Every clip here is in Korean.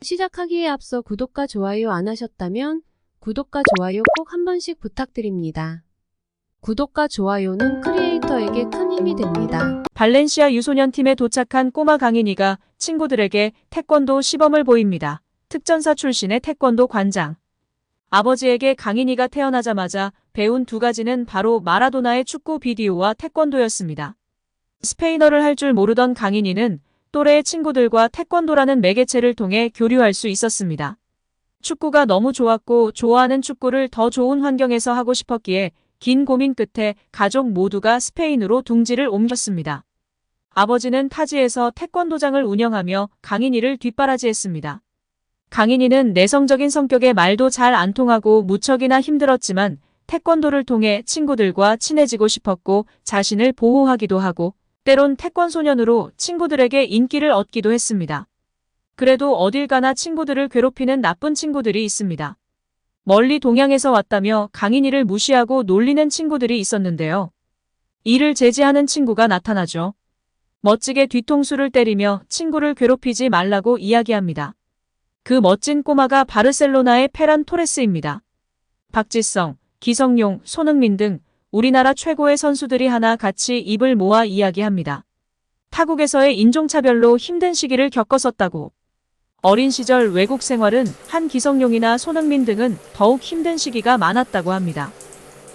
시작하기에 앞서 구독과 좋아요 안 하셨다면 구독과 좋아요 꼭 한 번씩 부탁드립니다. 구독과 좋아요는 크리에이터에게 큰 힘이 됩니다. 발렌시아 유소년 팀에 도착한 꼬마 강인이가 친구들에게 태권도 시범을 보입니다. 특전사 출신의 태권도 관장. 아버지에게 강인이가 태어나자마자 배운 두 가지는 바로 마라도나의 축구 비디오와 태권도였습니다. 스페인어를 할 줄 모르던 강인이는 또래의 친구들과 태권도라는 매개체를 통해 교류할 수 있었습니다. 축구가 너무 좋았고 좋아하는 축구를 더 좋은 환경에서 하고 싶었기에 긴 고민 끝에 가족 모두가 스페인으로 둥지를 옮겼습니다. 아버지는 타지에서 태권도장을 운영하며 강인이를 뒷바라지했습니다. 강인이는 내성적인 성격에 말도 잘 안 통하고 무척이나 힘들었지만 태권도를 통해 친구들과 친해지고 싶었고 자신을 보호하기도 하고 때론 태권소년으로 친구들에게 인기를 얻기도 했습니다. 그래도 어딜 가나 친구들을 괴롭히는 나쁜 친구들이 있습니다. 멀리 동양에서 왔다며 강인이를 무시하고 놀리는 친구들이 있었는데요. 이를 제지하는 친구가 나타나죠. 멋지게 뒤통수를 때리며 친구를 괴롭히지 말라고 이야기합니다. 그 멋진 꼬마가 바르셀로나의 페란 토레스입니다. 박지성, 기성용, 손흥민 등 우리나라 최고의 선수들이 하나 같이 입을 모아 이야기합니다. 타국에서의 인종차별로 힘든 시기를 겪었었다고. 어린 시절 외국 생활은 한 기성용이나 손흥민 등은 더욱 힘든 시기가 많았다고 합니다.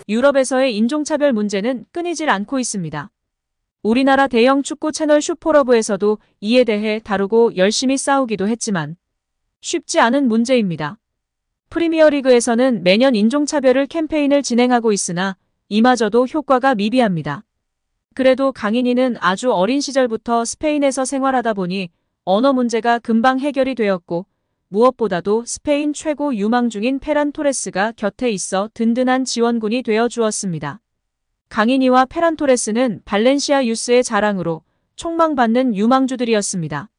유럽에서의 인종차별 문제는 끊이질 않고 있습니다. 우리나라 대형 축구 채널 슈퍼러브에서도 이에 대해 다루고 열심히 싸우기도 했지만 쉽지 않은 문제입니다. 프리미어리그에서는 매년 인종차별을 캠페인을 진행하고 있으나 이마저도 효과가 미비합니다. 그래도 강인이는 아주 어린 시절부터 스페인에서 생활하다 보니 언어 문제가 금방 해결이 되었고 무엇보다도 스페인 최고 유망 중인 페란 토레스가 곁에 있어 든든한 지원군이 되어 주었습니다. 강인이와 페란 토레스는 발렌시아 유스의 자랑으로 촉망받는 유망주들이었습니다.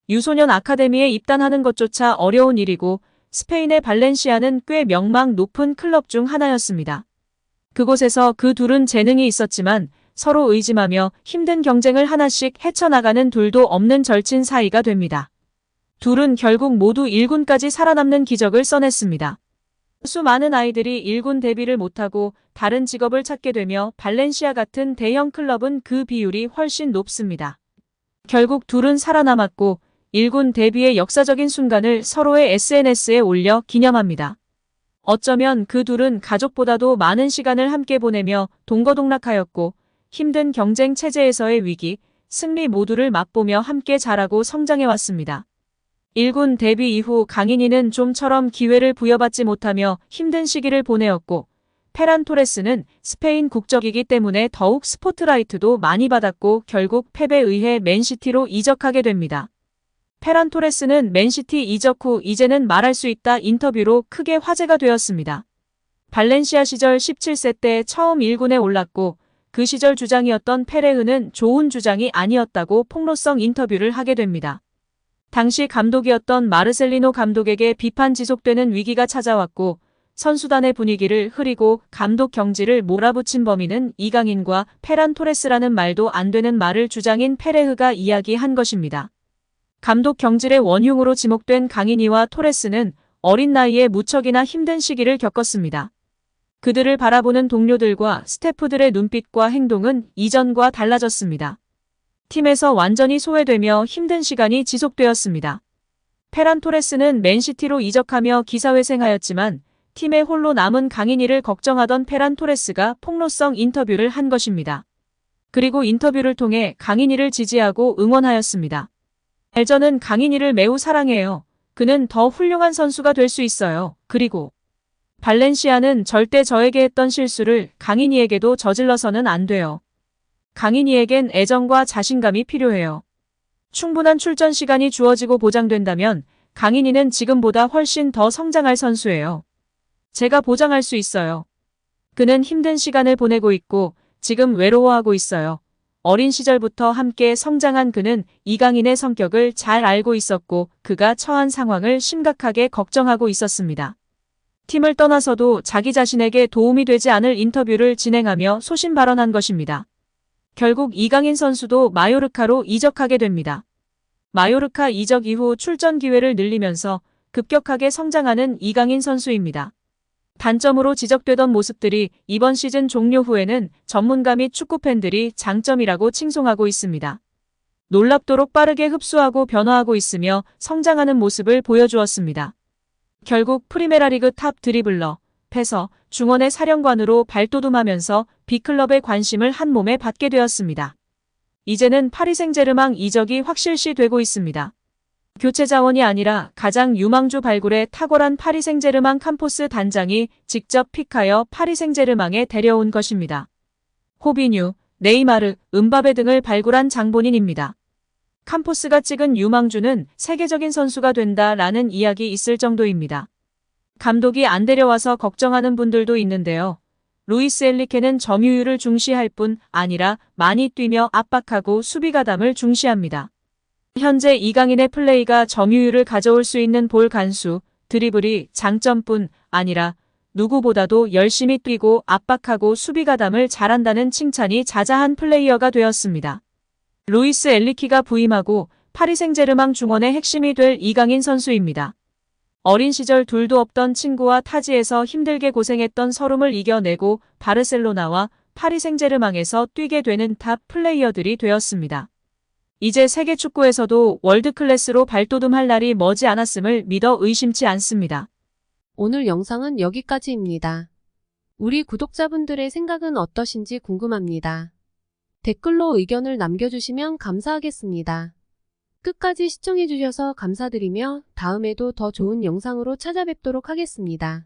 유소년 아카데미에 입단하는 것조차 어려운 일이고 스페인의 발렌시아는 꽤 명망 높은 클럽 중 하나였습니다. 그곳에서 그 둘은 재능이 있었지만 서로 의심하며 힘든 경쟁을 하나씩 헤쳐나가는 둘도 없는 절친 사이가 됩니다. 둘은 결국 모두 1군까지 살아남는 기적을 써냈습니다. 수많은 아이들이 1군 데뷔를 못하고 다른 직업을 찾게 되며 발렌시아 같은 대형 클럽은 그 비율이 훨씬 높습니다. 결국 둘은 살아남았고 1군 데뷔의 역사적인 순간을 서로의 SNS에 올려 기념합니다. 어쩌면 그 둘은 가족보다도 많은 시간을 함께 보내며 동거동락하였고 힘든 경쟁 체제에서의 위기, 승리 모두를 맛보며 함께 자라고 성장해왔습니다. 1군 데뷔 이후 강인이는 좀처럼 기회를 부여받지 못하며 힘든 시기를 보내었고 페란 토레스는 스페인 국적이기 때문에 더욱 스포트라이트도 많이 받았고 결국 패배에 의해 맨시티로 이적하게 됩니다. 페란 토레스는 맨시티 이적 후 이제는 말할 수 있다 인터뷰로 크게 화제가 되었습니다. 발렌시아 시절 17세 때 처음 1군에 올랐고 그 시절 주장이었던 페레흐는 좋은 주장이 아니었다고 폭로성 인터뷰를 하게 됩니다. 당시 감독이었던 마르셀리노 감독에게 비판 지속되는 위기가 찾아왔고 선수단의 분위기를 흐리고 감독 경지를 몰아붙인 범인은 이강인과 페란 토레스라는 말도 안 되는 말을 주장인 페레흐가 이야기한 것입니다. 감독 경질의 원흉으로 지목된 강인이와 토레스는 어린 나이에 무척이나 힘든 시기를 겪었습니다. 그들을 바라보는 동료들과 스태프들의 눈빛과 행동은 이전과 달라졌습니다. 팀에서 완전히 소외되며 힘든 시간이 지속되었습니다. 페란 토레스는 맨시티로 이적하며 기사회생하였지만 팀에 홀로 남은 강인이를 걱정하던 페란 토레스가 폭로성 인터뷰를 한 것입니다. 그리고 인터뷰를 통해 강인이를 지지하고 응원하였습니다. 저는 강인이를 매우 사랑해요. 그는 더 훌륭한 선수가 될 수 있어요. 그리고 발렌시아는 절대 저에게 했던 실수를 강인이에게도 저질러서는 안 돼요. 강인이에겐 애정과 자신감이 필요해요. 충분한 출전 시간이 주어지고 보장된다면 강인이는 지금보다 훨씬 더 성장할 선수예요. 제가 보장할 수 있어요. 그는 힘든 시간을 보내고 있고 지금 외로워하고 있어요. 어린 시절부터 함께 성장한 그는 이강인의 성격을 잘 알고 있었고 그가 처한 상황을 심각하게 걱정하고 있었습니다. 팀을 떠나서도 자기 자신에게 도움이 되지 않을 인터뷰를 진행하며 소신 발언한 것입니다. 결국 이강인 선수도 마요르카로 이적하게 됩니다. 마요르카 이적 이후 출전 기회를 늘리면서 급격하게 성장하는 이강인 선수입니다. 단점으로 지적되던 모습들이 이번 시즌 종료 후에는 전문가 및 축구팬들이 장점이라고 칭송하고 있습니다. 놀랍도록 빠르게 흡수하고 변화하고 있으며 성장하는 모습을 보여주었습니다. 결국 프리메라리그 탑 드리블러, 패서, 중원의 사령관으로 발돋움하면서 B클럽의 관심을 한 몸에 받게 되었습니다. 이제는 파리 생제르맹 이적이 확실시 되고 있습니다. 교체 자원이 아니라 가장 유망주 발굴에 탁월한 파리 생제르맹 캄포스 단장이 직접 픽하여 파리 생제르맹에 데려온 것입니다. 호비뉴, 네이마르, 음바페 등을 발굴한 장본인입니다. 캄포스가 찍은 유망주는 세계적인 선수가 된다라는 이야기 있을 정도입니다. 감독이 안 데려와서 걱정하는 분들도 있는데요. 루이스 엔리케는 점유율을 중시할 뿐 아니라 많이 뛰며 압박하고 수비 가담을 중시합니다. 현재 이강인의 플레이가 점유율을 가져올 수 있는 볼 간수, 드리블이 장점뿐 아니라 누구보다도 열심히 뛰고 압박하고 수비 가담을 잘한다는 칭찬이 자자한 플레이어가 되었습니다. 루이스 엔리케가 부임하고 파리 생제르맹 중원의 핵심이 될 이강인 선수입니다. 어린 시절 둘도 없던 친구와 타지에서 힘들게 고생했던 서름을 이겨내고 바르셀로나와 파리 생제르맹에서 뛰게 되는 탑 플레이어들이 되었습니다. 이제 세계 축구에서도 월드클래스로 발돋움할 날이 머지 않았음을 믿어 의심치 않습니다. 오늘 영상은 여기까지입니다. 우리 구독자분들의 생각은 어떠신지 궁금합니다. 댓글로 의견을 남겨주시면 감사하겠습니다. 끝까지 시청해주셔서 감사드리며 다음에도 더 좋은 영상으로 찾아뵙도록 하겠습니다.